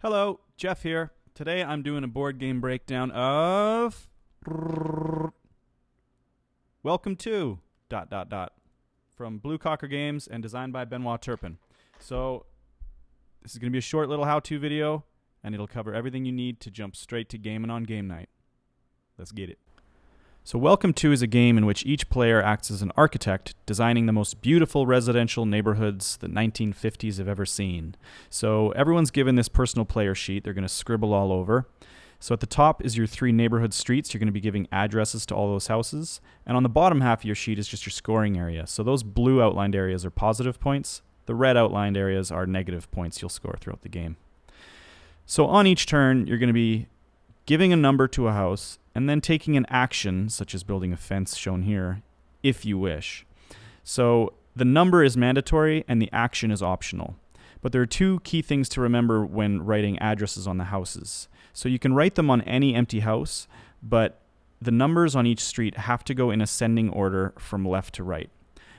Hello, Jeff here. Today I'm doing a board game breakdown of Welcome to ... from Blue Cocker Games and designed by Benoit Turpin. So this is going to be a short little how-to video, and it'll cover everything you need to jump straight to gaming on game night. Let's get it. So Welcome to is a game in which each player acts as an architect, designing the most beautiful residential neighborhoods the 1950s have ever seen. So everyone's given this personal player sheet they're going to scribble all over. So at the top is your 3 neighborhood streets. You're going to be giving addresses to all those houses. And on the bottom half of your sheet is just your scoring area. So those blue outlined areas are positive points. The red outlined areas are negative points you'll score throughout the game. So on each turn, you're going to be giving a number to a house, and then taking an action, such as building a fence shown here, if you wish. So the number is mandatory and the action is optional. But there are 2 key things to remember when writing addresses on the houses. So you can write them on any empty house, but the numbers on each street have to go in ascending order from left to right.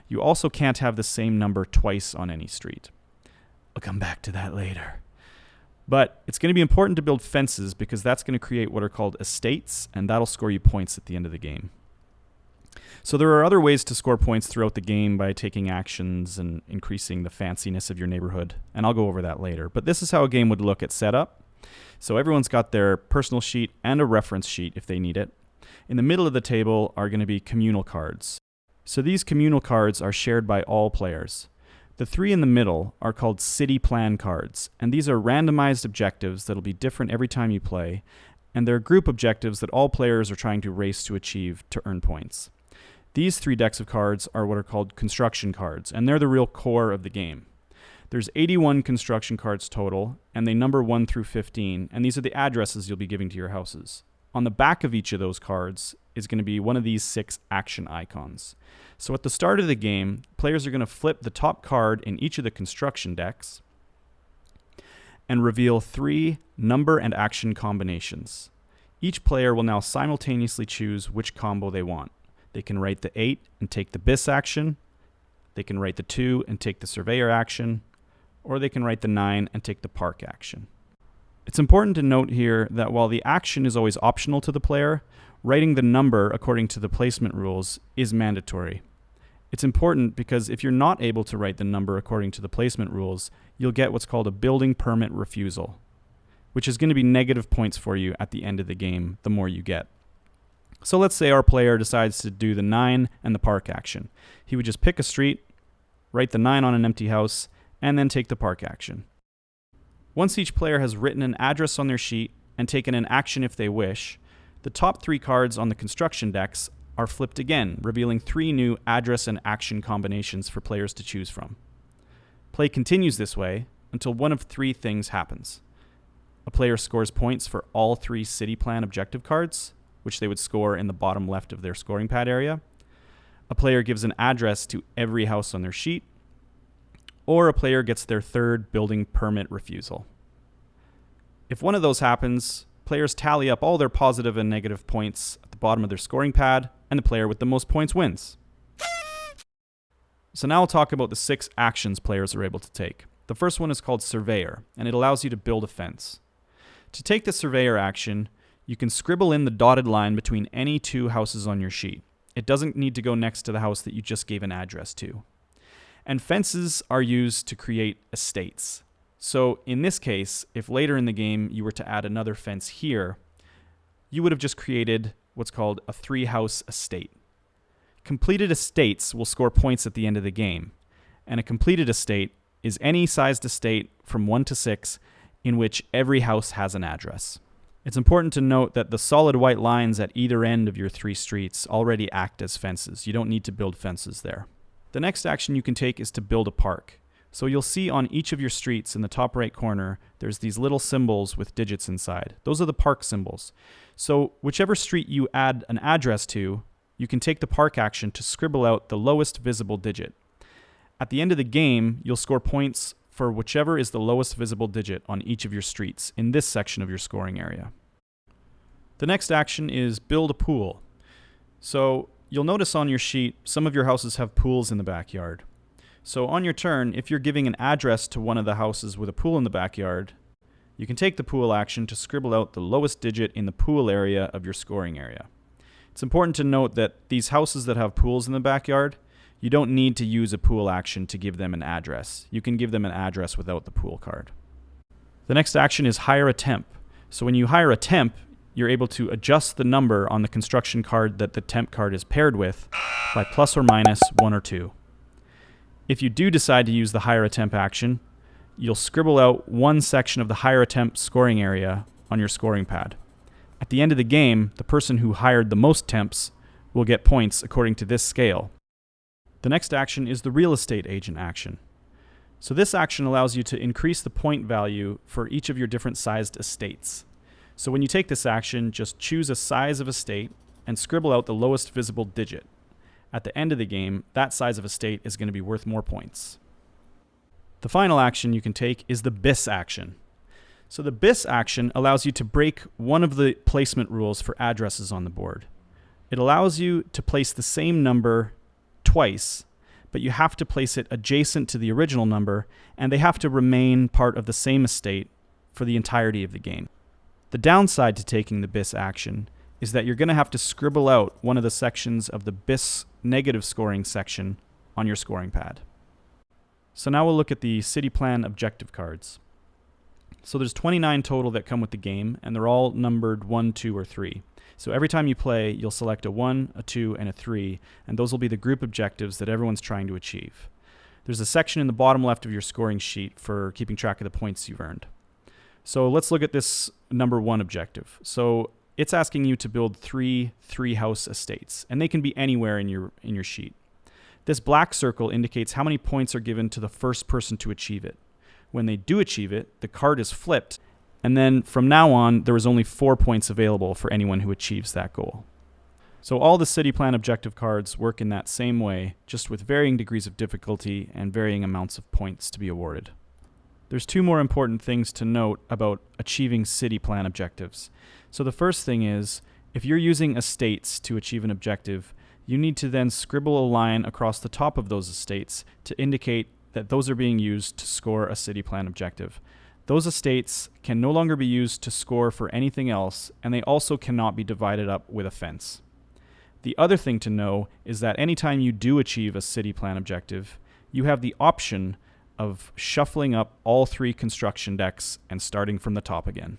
You also can't have the same number twice on any street. I'll come back to that later. But it's going to be important to build fences because that's going to create what are called estates, and that'll score you points at the end of the game. So there are other ways to score points throughout the game by taking actions and increasing the fanciness of your neighborhood, and I'll go over that later. But this is how a game would look at setup. So everyone's got their personal sheet and a reference sheet if they need it. In the middle of the table are going to be communal cards. So these communal cards are shared by all players. The 3 in the middle are called city plan cards, and these are randomized objectives that'll be different every time you play, and they're group objectives that all players are trying to race to achieve to earn points. These 3 decks of cards are what are called construction cards, and they're the real core of the game. There's 81 construction cards total, and they number 1 through 15, and these are the addresses you'll be giving to your houses. On the back of each of those cards is going to be one of these 6 action icons. So at the start of the game, players are going to flip the top card in each of the construction decks and reveal 3 number and action combinations. Each player will now simultaneously choose which combo they want. They can write the 8 and take the Biss action, they can write the 2 and take the Surveyor action, or they can write the 9 and take the Park action. It's important to note here that while the action is always optional to the player, writing the number according to the placement rules is mandatory. It's important because if you're not able to write the number according to the placement rules, you'll get what's called a building permit refusal, which is going to be negative points for you at the end of the game the more you get. So let's say our player decides to do the 9 and the Park action. He would just pick a street, write the 9 on an empty house, and then take the Park action. Once each player has written an address on their sheet and taken an action if they wish, the top 3 cards on the construction decks are flipped again, revealing 3 new address and action combinations for players to choose from. Play continues this way until one of 3 things happens. A player scores points for all 3 city plan objective cards, which they would score in the bottom left of their scoring pad area. A player gives an address to every house on their sheet, or a player gets their 3rd building permit refusal. If one of those happens, players tally up all their positive and negative points at the bottom of their scoring pad, and the player with the most points wins. So now I'll talk about the 6 actions players are able to take. The first one is called Surveyor, and it allows you to build a fence. To take the Surveyor action, you can scribble in the dotted line between any 2 houses on your sheet. It doesn't need to go next to the house that you just gave an address to. And fences are used to create estates. So in this case, if later in the game you were to add another fence here, you would have just created what's called a 3-house estate. Completed estates will score points at the end of the game, and a completed estate is any sized estate from 1 to 6 in which every house has an address. It's important to note that the solid white lines at either end of your 3 streets already act as fences. You don't need to build fences there. The next action you can take is to build a park. So you'll see on each of your streets in the top right corner, there's these little symbols with digits inside. Those are the park symbols. So whichever street you add an address to, you can take the park action to scribble out the lowest visible digit. At the end of the game, you'll score points for whichever is the lowest visible digit on each of your streets in this section of your scoring area. The next action is build a pool. So you'll notice on your sheet, some of your houses have pools in the backyard. So on your turn, if you're giving an address to one of the houses with a pool in the backyard, you can take the pool action to scribble out the lowest digit in the pool area of your scoring area. It's important to note that these houses that have pools in the backyard, you don't need to use a pool action to give them an address. You can give them an address without the pool card. The next action is hire a temp. So when you hire a temp, you're able to adjust the number on the construction card that the temp card is paired with by plus or minus 1 or 2. If you do decide to use the hire a temp action, you'll scribble out one section of the hire a temp scoring area on your scoring pad. At the end of the game, the person who hired the most temps will get points according to this scale. The next action is the real estate agent action. So this action allows you to increase the point value for each of your different sized estates. So when you take this action, just choose a size of estate and scribble out the lowest visible digit. At the end of the game, that size of estate is going to be worth more points. The final action you can take is the Biss action. So the Biss action allows you to break one of the placement rules for addresses on the board. It allows you to place the same number twice, but you have to place it adjacent to the original number, and they have to remain part of the same estate for the entirety of the game. The downside to taking the Biss action is that you're going to have to scribble out one of the sections of the Biss negative scoring section on your scoring pad. So now we'll look at the city plan objective cards. So there's 29 total that come with the game, and they're all numbered 1, 2, or 3. So every time you play, you'll select a 1, a 2, and a 3, and those will be the group objectives that everyone's trying to achieve. There's a section in the bottom left of your scoring sheet for keeping track of the points you've earned. So let's look at this number 1 objective. So it's asking you to build 3 three-house estates, and they can be anywhere in your sheet. This black circle indicates how many points are given to the first person to achieve it. When they do achieve it, the card is flipped, and then from now on, there is only 4 points available for anyone who achieves that goal. So all the city plan objective cards work in that same way, just with varying degrees of difficulty and varying amounts of points to be awarded. There's 2 more important things to note about achieving city plan objectives. So the first thing is, if you're using estates to achieve an objective, you need to then scribble a line across the top of those estates to indicate that those are being used to score a city plan objective. Those estates can no longer be used to score for anything else, and they also cannot be divided up with a fence. The other thing to know is that anytime you do achieve a city plan objective, you have the option of shuffling up all 3 construction decks and starting from the top again.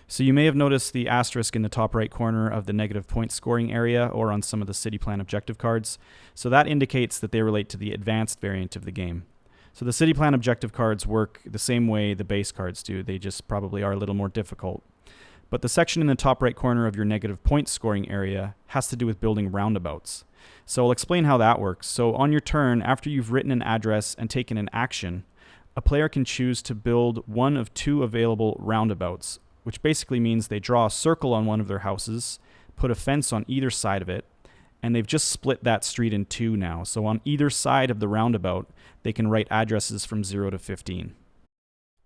So you may have noticed the asterisk in the top right corner of the negative point scoring area or on some of the city plan objective cards. So that indicates that they relate to the advanced variant of the game. So the city plan objective cards work the same way the base cards do. They just probably are a little more difficult. But the section in the top right corner of your negative point scoring area has to do with building roundabouts. So I'll explain how that works. So on your turn, after you've written an address and taken an action, a player can choose to build one of 2 available roundabouts, which basically means they draw a circle on one of their houses, put a fence on either side of it, and they've just split that street in 2 now. So on either side of the roundabout, they can write addresses from 0 to 15.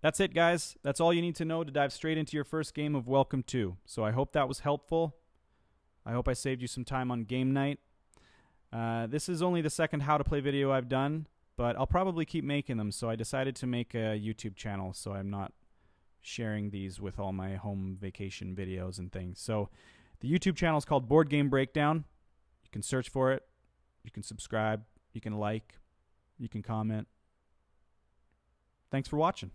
That's it, guys. That's all you need to know to dive straight into your first game of Welcome To. So I hope that was helpful. I hope I saved you some time on game night. This is only the second how to play video I've done, but I'll probably keep making them, so I decided to make a YouTube channel so I'm not sharing these with all my home vacation videos and things. So the YouTube channel is called Board Game Breakdown. You can search for it. You can subscribe. You can like. You can comment. Thanks for watching.